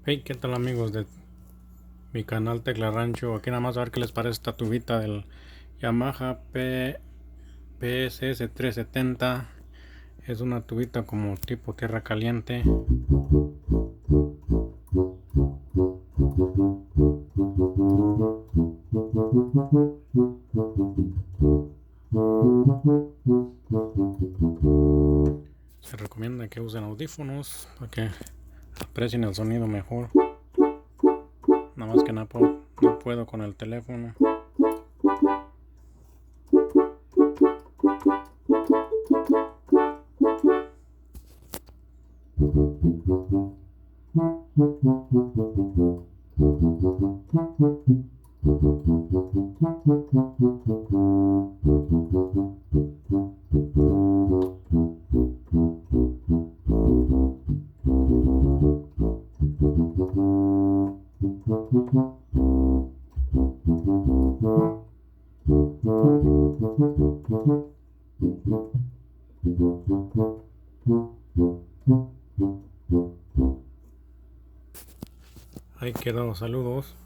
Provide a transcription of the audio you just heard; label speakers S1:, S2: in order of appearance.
S1: Hey, ¿qué tal amigos de mi canal Tecla Rancho? Aquí nada más a ver qué les parece esta tubita del Yamaha PSS 370. Es una tubita como tipo tierra caliente. Se recomienda que usen audífonos para que aprecien el sonido mejor. Nada más que no puedo con el teléfono. Ahí quedó, saludos.